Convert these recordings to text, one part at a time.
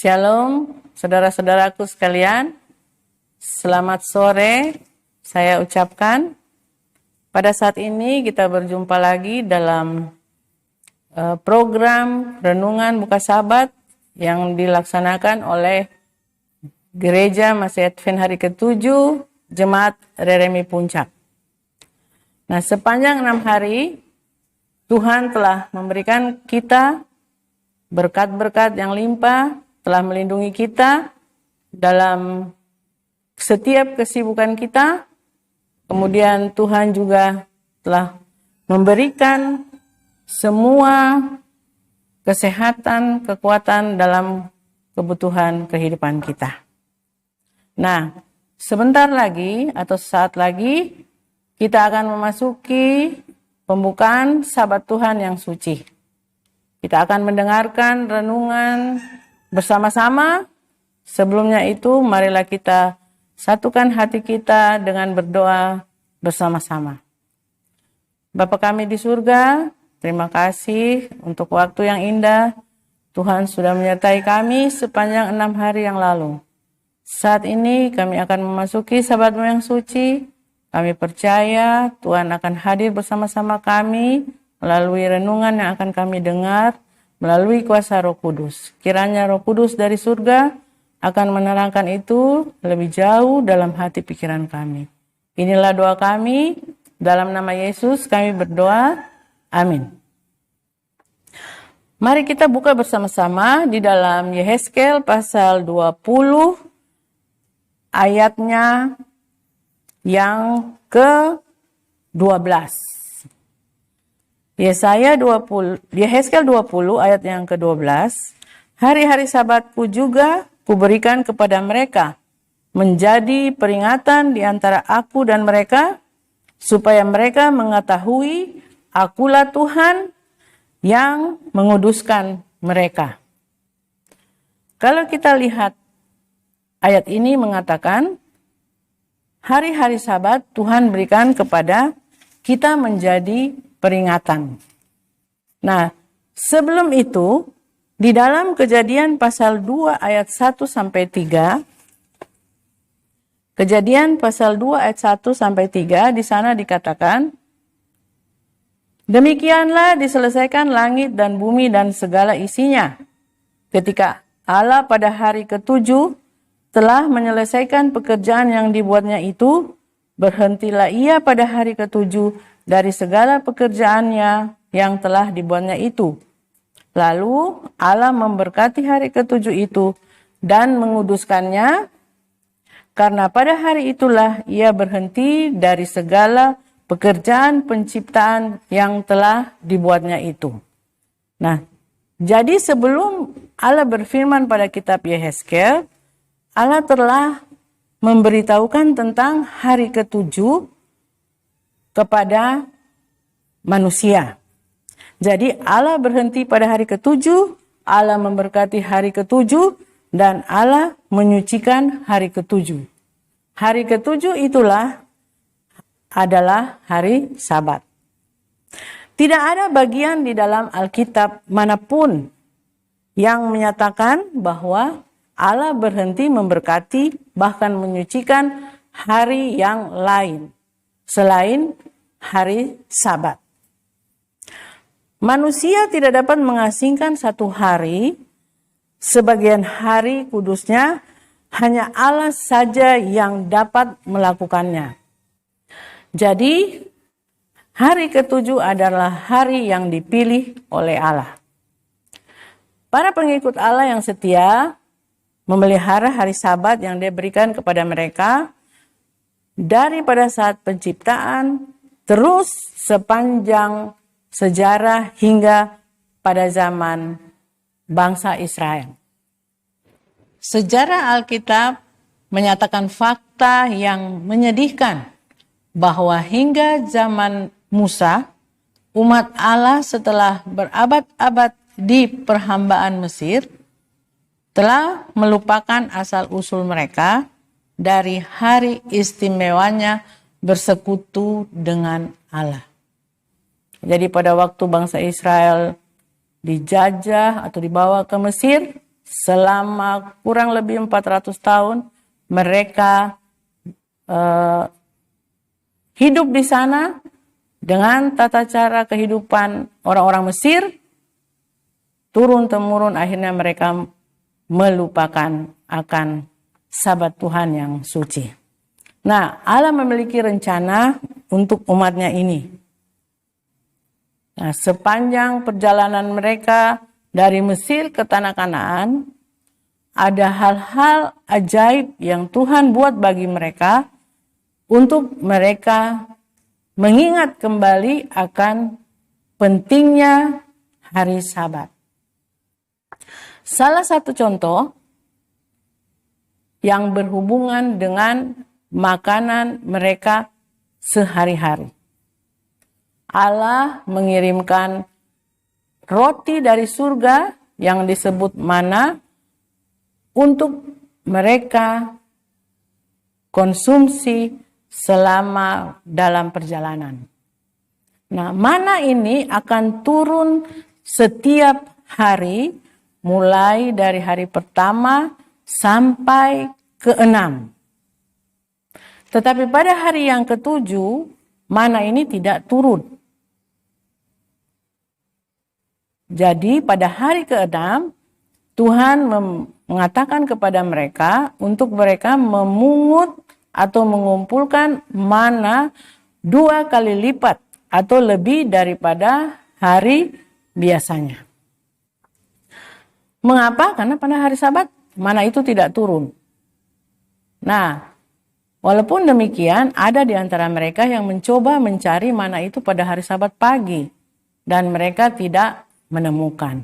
Shalom, saudara-saudaraku sekalian. Selamat sore, saya ucapkan. Pada saat ini kita berjumpa lagi dalam program Renungan Buka Sabat yang dilaksanakan oleh Gereja Masih Advent Hari ke-7, Jemaat Reremi Puncak. Nah, sepanjang 6 hari, Tuhan telah memberikan kita berkat-berkat yang limpah, telah melindungi kita dalam setiap kesibukan kita. Kemudian Tuhan juga telah memberikan semua kesehatan, kekuatan dalam kebutuhan kehidupan kita. Nah, sebentar lagi atau sesaat lagi kita akan memasuki pembukaan Sabat Tuhan yang suci. Kita akan mendengarkan renungan bersama-sama. Sebelumnya itu, marilah kita satukan hati kita dengan berdoa bersama-sama. Bapa kami di surga, terima kasih untuk waktu yang indah. Tuhan sudah menyertai kami sepanjang 6 hari yang lalu. Saat ini kami akan memasuki Sabat-Mu yang suci. Kami percaya Tuhan akan hadir bersama-sama kami melalui renungan yang akan kami dengar, melalui kuasa Roh Kudus. Kiranya Roh Kudus dari surga akan menerangkan itu lebih jauh dalam hati pikiran kami. Inilah doa kami, dalam nama Yesus kami berdoa, amin. Mari kita buka bersama-sama di dalam Yehezkel pasal 20 ayatnya yang ke-12. Yehezkel 20 ayat yang ke-12. Hari-hari Sabatku juga kuberikan kepada mereka menjadi peringatan di antara aku dan mereka, supaya mereka mengetahui akulah Tuhan yang menguduskan mereka. Kalau kita lihat ayat ini mengatakan hari-hari Sabat Tuhan berikan kepada kita menjadi peringatan. Nah, sebelum itu, di dalam Kejadian pasal 2 ayat 1 sampai 3, Kejadian pasal 2 ayat 1 sampai 3, di sana dikatakan, demikianlah diselesaikan langit dan bumi dan segala isinya. Ketika Allah pada hari ke-7 telah menyelesaikan pekerjaan yang dibuatnya itu, berhentilah ia pada hari ke-7 dari segala pekerjaannya yang telah dibuatnya itu. Lalu Allah memberkati hari ke-7 itu dan menguduskannya, karena pada hari itulah ia berhenti dari segala pekerjaan penciptaan yang telah dibuatnya itu. Nah, jadi sebelum Allah berfirman pada kitab Yehezkel, Allah telah memberitahukan tentang hari ke-7 kepada manusia. Jadi Allah berhenti pada hari ke-7, Allah memberkati hari ke-7, dan Allah menyucikan hari ke-7. Hari ke-7 itulah adalah hari Sabat. Tidak ada bagian di dalam Alkitab manapun yang menyatakan bahwa Allah berhenti memberkati bahkan menyucikan hari yang lain selain hari Sabat. Manusia tidak dapat mengasingkan satu hari, sebagian hari kudusnya, hanya Allah saja yang dapat melakukannya. Jadi, hari ke-7 adalah hari yang dipilih oleh Allah. Para pengikut Allah yang setia memelihara hari Sabat yang Dia berikan kepada mereka daripada saat penciptaan terus sepanjang sejarah hingga pada zaman bangsa Israel. Sejarah Alkitab menyatakan fakta yang menyedihkan bahwa hingga zaman Musa, umat Allah setelah berabad-abad di perhambaan Mesir telah melupakan asal-usul mereka dari hari istimewanya bersekutu dengan Allah. Jadi pada waktu bangsa Israel dijajah atau dibawa ke Mesir, selama kurang lebih 400 tahun mereka hidup di sana dengan tata cara kehidupan orang-orang Mesir. Turun-temurun akhirnya mereka melupakan akan Sabat Tuhan yang suci. Nah, Allah memiliki rencana untuk umatnya ini. Nah, sepanjang perjalanan mereka dari Mesir ke Tanah Kanaan, ada hal-hal ajaib yang Tuhan buat bagi mereka untuk mereka mengingat kembali akan pentingnya hari Sabat. Salah satu contoh yang berhubungan dengan makanan mereka sehari-hari. Allah mengirimkan roti dari surga yang disebut mana untuk mereka konsumsi selama dalam perjalanan. Nah, mana ini akan turun setiap hari mulai dari hari pertama sampai ke-6. Tetapi pada hari yang ke-7, mana ini tidak turun. Jadi pada hari ke-6, Tuhan mengatakan kepada mereka untuk mereka memungut atau mengumpulkan mana 2 kali lipat atau lebih daripada hari biasanya. Mengapa? Karena pada hari Sabat mana itu tidak turun. Nah, walaupun demikian ada di antara mereka yang mencoba mencari mana itu pada hari Sabat pagi dan mereka tidak menemukan.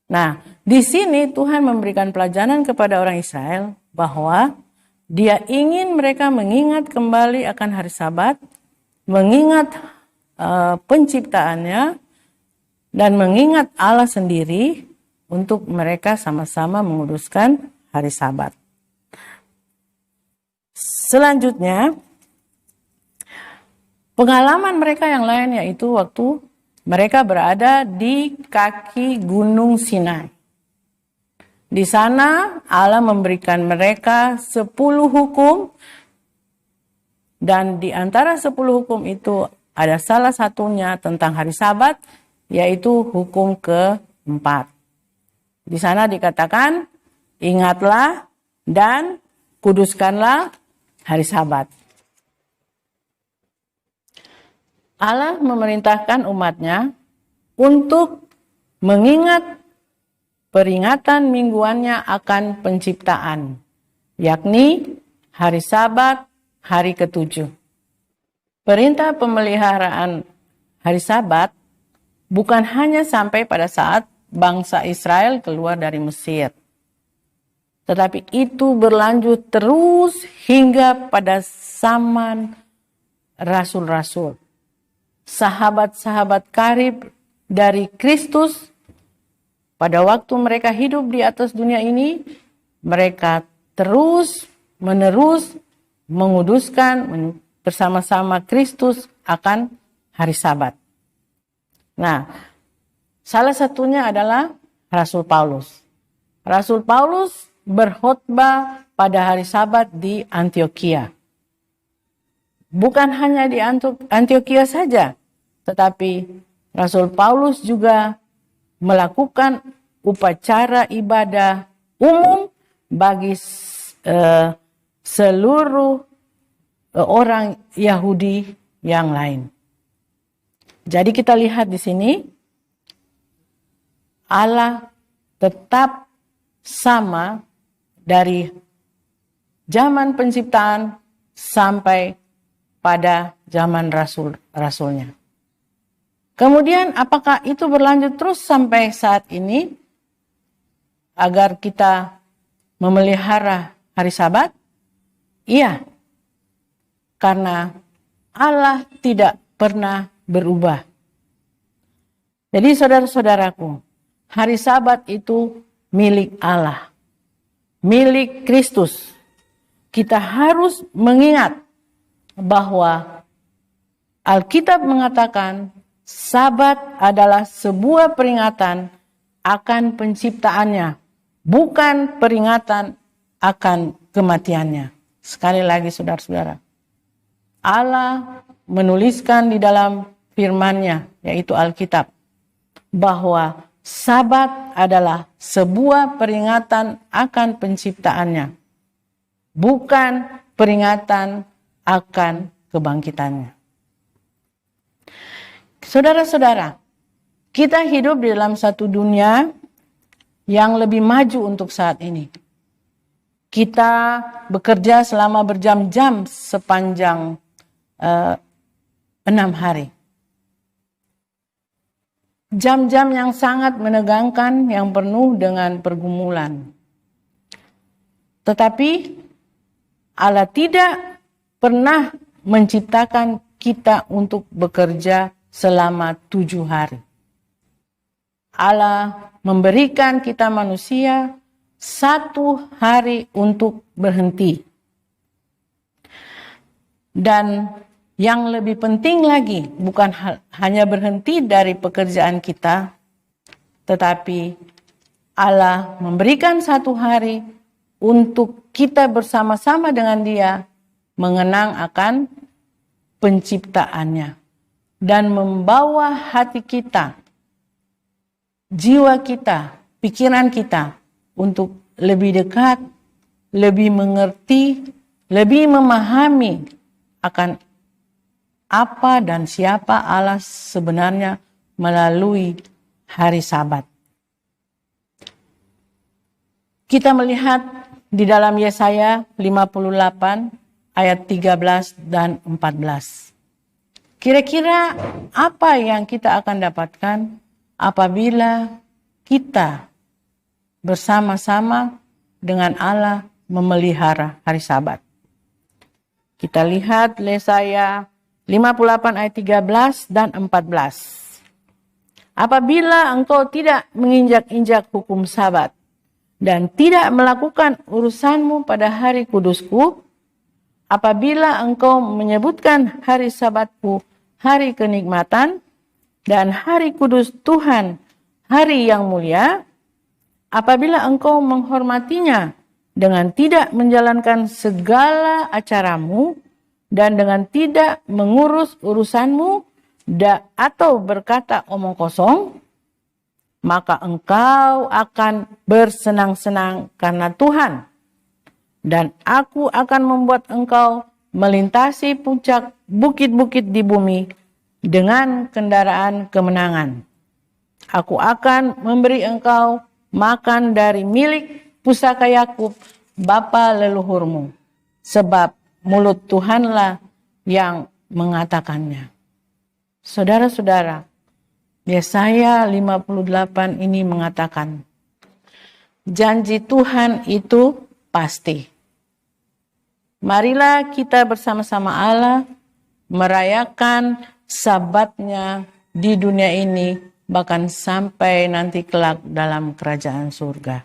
Nah, di sini Tuhan memberikan pelajaran kepada orang Israel bahwa Dia ingin mereka mengingat kembali akan hari Sabat, mengingat penciptaannya, dan mengingat Allah sendiri untuk mereka sama-sama menguduskan hari Sabat. Selanjutnya, pengalaman mereka yang lain yaitu waktu mereka berada di kaki Gunung Sinai. Di sana Allah memberikan mereka 10 hukum, dan di antara 10 hukum itu ada salah satunya tentang hari Sabat, yaitu hukum ke-4. Di sana dikatakan, ingatlah dan kuduskanlah hari Sabat. Allah memerintahkan umatnya untuk mengingat peringatan mingguannya akan penciptaan, yakni hari Sabat, hari ke-7. Perintah pemeliharaan hari Sabat bukan hanya sampai pada saat bangsa Israel keluar dari Mesir, tetapi itu berlanjut terus hingga pada zaman rasul-rasul. Sahabat-sahabat karib dari Kristus, pada waktu mereka hidup di atas dunia ini, mereka terus-menerus menguduskan bersama-sama Kristus akan hari Sabat. Nah, salah satunya adalah Rasul Paulus. Rasul Paulus berkhotbah pada hari Sabat di Antiokhia. Bukan hanya di Antiokhia saja, tetapi Rasul Paulus juga melakukan upacara ibadah umum bagi seluruh orang Yahudi yang lain. Jadi kita lihat di sini, Allah tetap sama dari zaman penciptaan sampai pada zaman rasulnya. Kemudian apakah itu berlanjut terus sampai saat ini agar kita memelihara hari Sabat? Iya, karena Allah tidak pernah berubah. Jadi saudara-saudaraku, hari Sabat itu milik Allah, milik Kristus. Kita harus mengingat bahwa Alkitab mengatakan Sabat adalah sebuah peringatan akan penciptaannya bukan peringatan akan kematiannya. Sekali lagi saudara-saudara, Allah menuliskan di dalam firman-Nya, yaitu Alkitab, bahwa Sabat adalah sebuah peringatan akan penciptaannya, bukan peringatan akan kebangkitannya. Saudara-saudara, kita hidup di dalam satu dunia yang lebih maju untuk saat ini. Kita bekerja selama berjam-jam sepanjang 6 hari. Jam-jam yang sangat menegangkan, yang penuh dengan pergumulan. Tetapi Allah tidak pernah menciptakan kita untuk bekerja selama 7 hari. Allah memberikan kita manusia 1 hari untuk berhenti. Dan yang lebih penting lagi, bukan hanya berhenti dari pekerjaan kita, tetapi Allah memberikan 1 hari untuk kita bersama-sama dengan Dia mengenang akan penciptaannya dan membawa hati kita, jiwa kita, pikiran kita untuk lebih dekat, lebih mengerti, lebih memahami akan apa dan siapa Allah sebenarnya melalui hari Sabat. Kita melihat di dalam Yesaya 58 ayat 13 dan 14. Kira-kira apa yang kita akan dapatkan apabila kita bersama-sama dengan Allah memelihara hari Sabat? Kita lihat Yesaya 58 ayat 13 dan 14. Apabila engkau tidak menginjak-injak hukum Sabat dan tidak melakukan urusanmu pada hari kudusku, apabila engkau menyebutkan hari Sabatku hari kenikmatan dan hari kudus Tuhan hari yang mulia, apabila engkau menghormatinya dengan tidak menjalankan segala acaramu dan dengan tidak mengurus urusanmu atau berkata omong kosong, maka engkau akan bersenang-senang karena Tuhan, dan aku akan membuat engkau melintasi puncak bukit-bukit di bumi dengan kendaraan kemenangan. Aku akan memberi engkau makan dari milik pusaka Yakub, bapa leluhurmu, sebab mulut Tuhanlah yang mengatakannya. Saudara-saudara, Yesaya 58 ini mengatakan, janji Tuhan itu pasti. Marilah kita bersama-sama Allah merayakan Sabatnya di dunia ini, bahkan sampai nanti kelak dalam kerajaan surga.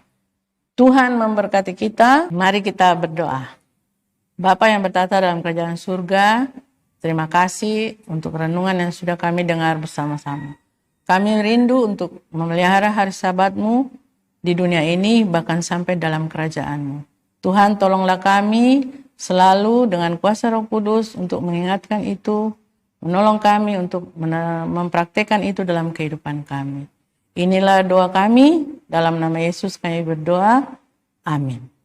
Tuhan memberkati kita, mari kita berdoa. Bapa yang bertata dalam kerajaan surga, terima kasih untuk renungan yang sudah kami dengar bersama-sama. Kami rindu untuk memelihara hari Sabat-Mu di dunia ini, bahkan sampai dalam kerajaan-Mu. Tuhan, tolonglah kami selalu dengan kuasa Roh Kudus untuk mengingatkan itu, menolong kami untuk mempraktekkan itu dalam kehidupan kami. Inilah doa kami, dalam nama Yesus kami berdoa. Amin.